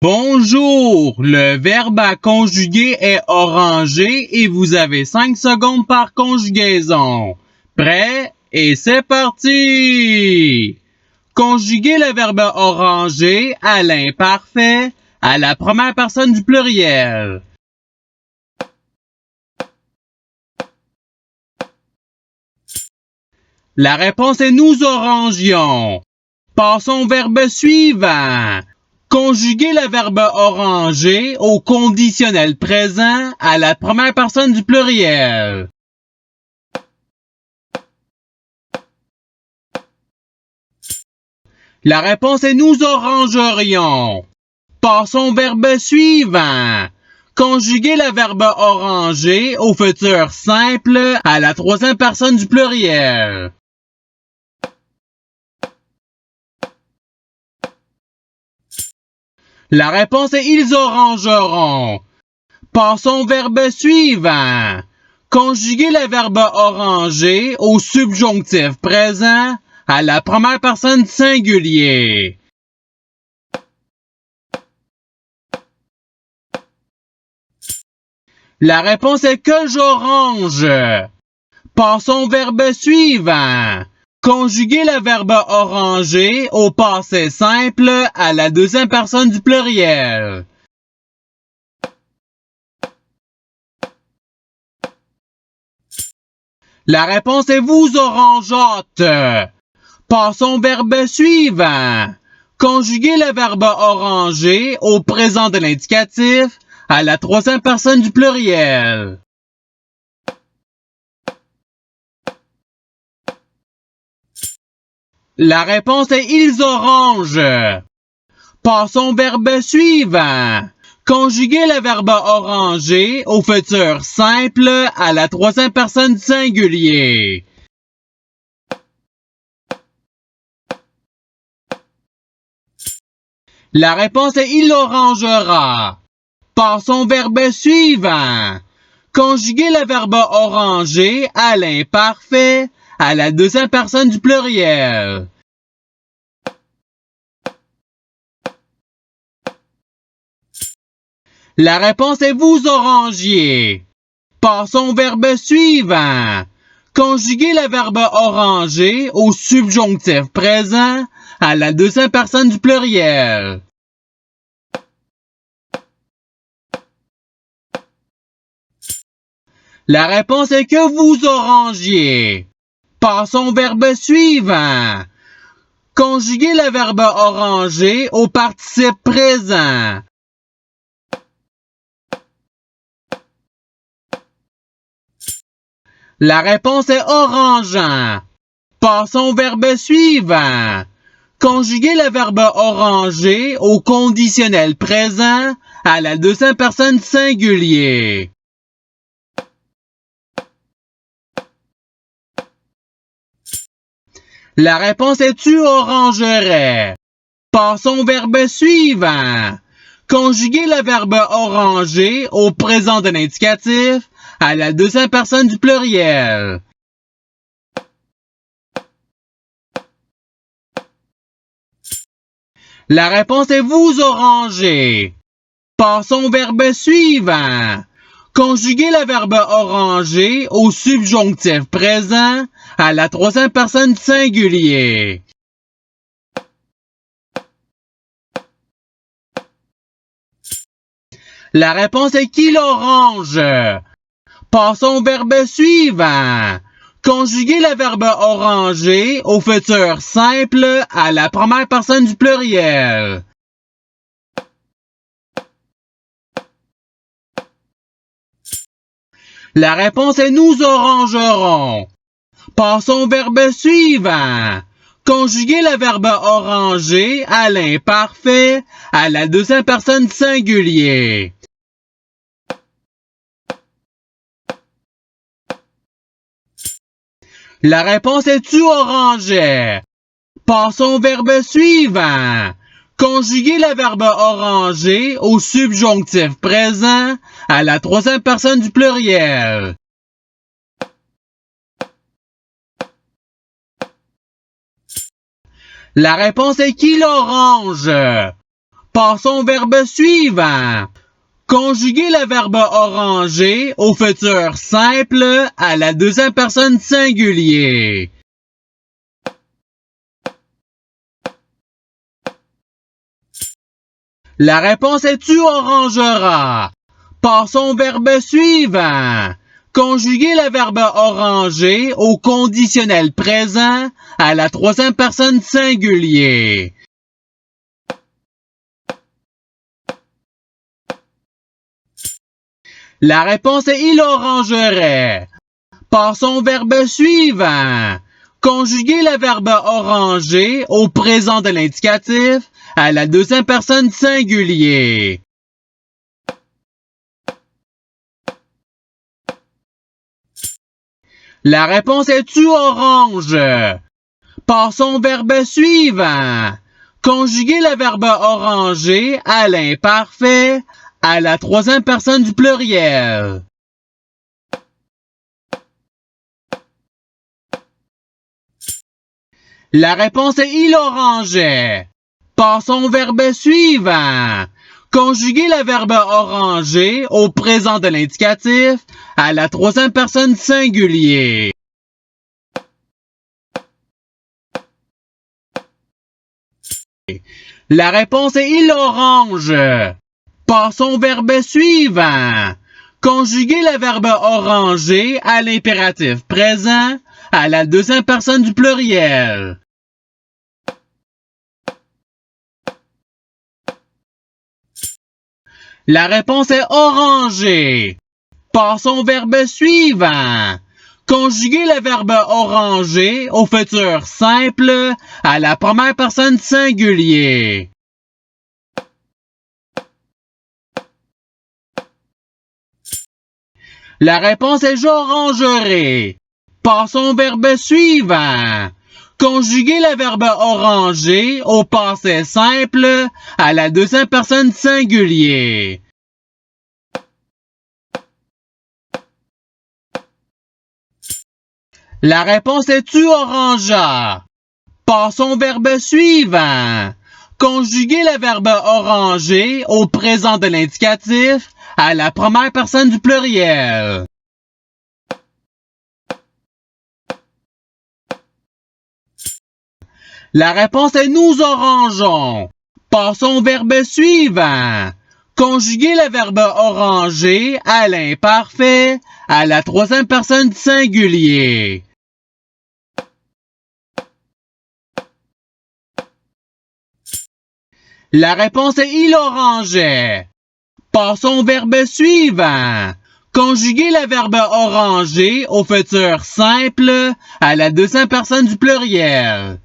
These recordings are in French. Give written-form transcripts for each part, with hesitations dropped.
Bonjour, le verbe à conjuguer est orangé et vous avez 5 secondes par conjugaison. Prêt? Et c'est parti! Conjuguez le verbe orangé à l'imparfait à la première personne du pluriel. La réponse est nous orangions. Passons au verbe suivant. Conjuguez le verbe orangé au conditionnel présent à la première personne du pluriel. La réponse est nous orangerions. Passons au verbe suivant. Conjuguez le verbe orangé au futur simple à la troisième personne du pluriel. La réponse est ils orangeront. Passons au verbe suivant. Conjuguez le verbe orangé au subjonctif présent à la première personne singulier. La réponse est que j'orange. Passons au verbe suivant. Conjuguez le verbe oranger au passé simple à la deuxième personne du pluriel. La réponse est vous orangeâtes. Passons au verbe suivant. Conjuguez le verbe oranger au présent de l'indicatif à la troisième personne du pluriel. La réponse est ils orangent. Passons au verbe suivant. Conjuguez le verbe oranger au futur simple à la troisième personne du singulier. La réponse est il orangera. Passons au verbe suivant. Conjuguez le verbe oranger à l'imparfait à la deuxième personne du pluriel. La réponse est vous orangiez. Passons au verbe suivant. Conjuguez le verbe oranger au subjonctif présent à la deuxième personne du pluriel. La réponse est que vous orangiez. Passons au verbe suivant. Conjuguez le verbe oranger au participe présent. La réponse est orangeant. Passons au verbe suivant. Conjuguez le verbe oranger au conditionnel présent à la deuxième personne du singulier. La réponse est tu orangerais. Passons au verbe suivant. Conjuguez le verbe oranger au présent de l'indicatif à la deuxième personne du pluriel. La réponse est vous orangez. Passons au verbe suivant. Conjuguez le verbe oranger au subjonctif présent à la troisième personne du singulier. La réponse est qu'il orange. Passons au verbe suivant. Conjuguez le verbe oranger au futur simple à la première personne du pluriel. La réponse est nous orangerons. Passons au verbe suivant. Conjuguez le verbe oranger à l'imparfait à la deuxième personne du singulier. La réponse est tu orangeais. Passons au verbe suivant. Conjuguez le verbe oranger au subjonctif présent à la troisième personne du pluriel. La réponse est qu'il orange. Passons au verbe suivant. Conjuguer le verbe orangé au futur simple à la deuxième personne singulier. La réponse est tu orangeras. Passons au verbe suivant. Conjuguer le verbe orangé au conditionnel présent à la troisième personne singulier. La réponse est il orangerait. Passons au verbe suivant. Conjuguer le verbe oranger au présent de l'indicatif à la deuxième personne singulier. La réponse est tu orange. Passons au verbe suivant. Conjuguer le verbe oranger à l'imparfait à la troisième personne du pluriel. La réponse est il orangeait. Passons au verbe suivant. Conjuguer le verbe oranger au présent de l'indicatif à la troisième personne singulier. La réponse est il orange. Passons au verbe suivant. Conjuguer le verbe oranger à l'impératif présent à la deuxième personne du pluriel. La réponse est oranger. Passons au verbe suivant. Conjuguer le verbe oranger au futur simple à la première personne singulier. La réponse est j'orangerai. Passons au verbe suivant. Conjuguer le verbe oranger au passé simple à la deuxième personne singulier. La réponse est tu orangeas. Passons au verbe suivant. Conjuguer le verbe oranger au présent de l'indicatif à la première personne du pluriel. La réponse est nous orangeons. Passons au verbe suivant. Conjuguer le verbe oranger à l'imparfait à la troisième personne du singulier. La réponse est il orangeait. Passons au verbe suivant. Conjuguer le verbe oranger au futur simple à la deuxième personne du pluriel.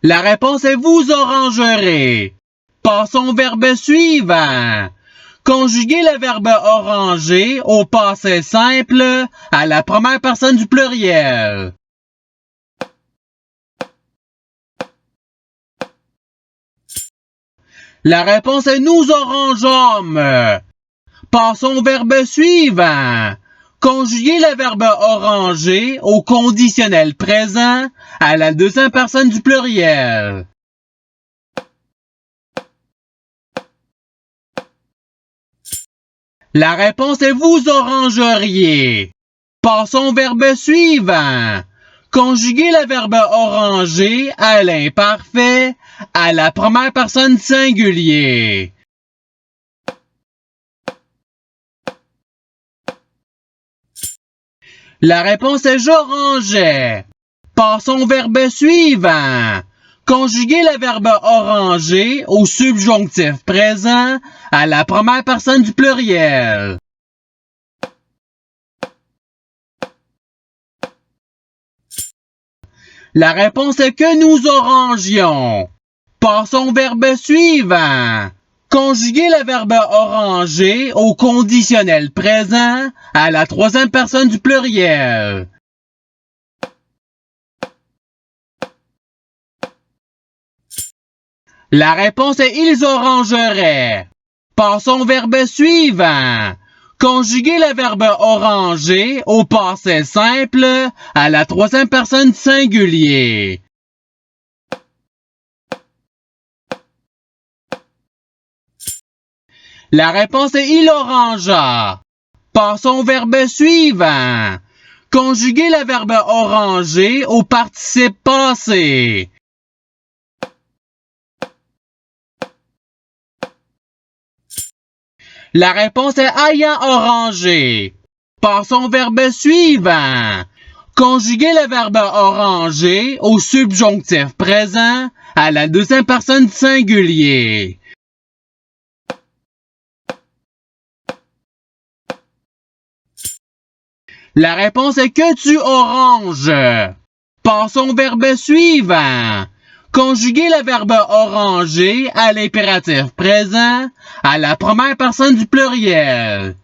La réponse est vous orangerez. Passons au verbe suivant. Conjuguer le verbe oranger au passé simple à la première personne du pluriel. La réponse est nous orangeâmes. Passons au verbe suivant. Conjuguer le verbe oranger au conditionnel présent à la deuxième personne du pluriel. La réponse est vous orangeriez. Passons au verbe suivant. Conjuguer le verbe oranger à l'imparfait à la première personne singulier. La réponse est j'orangeais. Passons au verbe suivant. Conjuguer le verbe oranger au subjonctif présent à la première personne du pluriel. La réponse est que nous orangions. Passons au verbe suivant. Conjuguer le verbe oranger au conditionnel présent à la troisième personne du pluriel. La réponse est ils orangeraient. Passons au verbe suivant. Conjuguez le verbe oranger au passé simple à la troisième personne singulier. La réponse est il orangea. Passons au verbe suivant. Conjuguez le verbe oranger au participe passé. La réponse est ayant orangé. Passons au verbe suivant. Conjuguez le verbe oranger au subjonctif présent à la deuxième personne singulier. La réponse est que tu oranges. Passons au verbe suivant. Conjuguez le verbe oranger à l'impératif présent à la première personne du pluriel.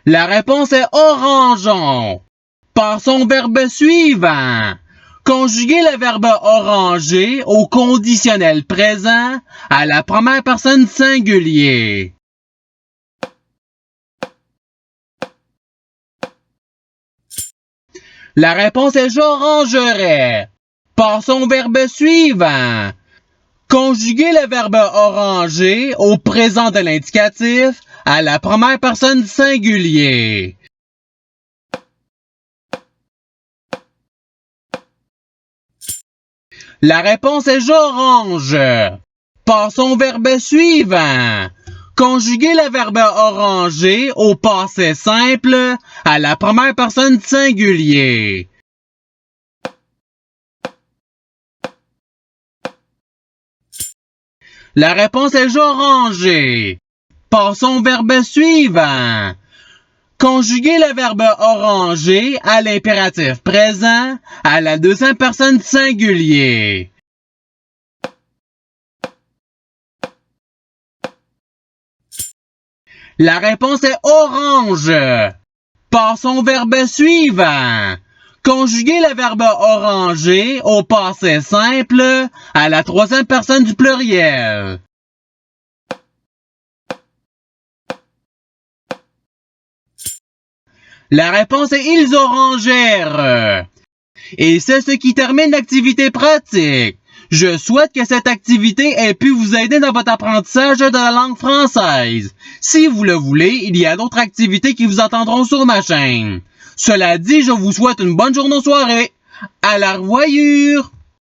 La réponse est orangeons. Passons au verbe suivant. Conjuguez le verbe oranger au conditionnel présent à la première personne singulier. La réponse est j'orangerai. Passons au verbe suivant. Conjuguez le verbe oranger au présent de l'indicatif à la première personne singulier. La réponse est j'orange. Passons au verbe suivant. Conjuguez le verbe oranger au passé simple à la première personne singulier. La réponse est j'oranger. Passons au verbe suivant. Conjuguez le verbe oranger à l'impératif présent à la deuxième personne singulier. La réponse est orange. Passons au verbe suivant. Conjuguez le verbe oranger au passé simple à la troisième personne du pluriel. La réponse est ils orangèrent. Et c'est ce qui termine l'activité pratique. Je souhaite que cette activité ait pu vous aider dans votre apprentissage de la langue française. Si vous le voulez, il y a d'autres activités qui vous attendront sur ma chaîne. Cela dit, je vous souhaite une bonne journée ou soirée. À la revoyure!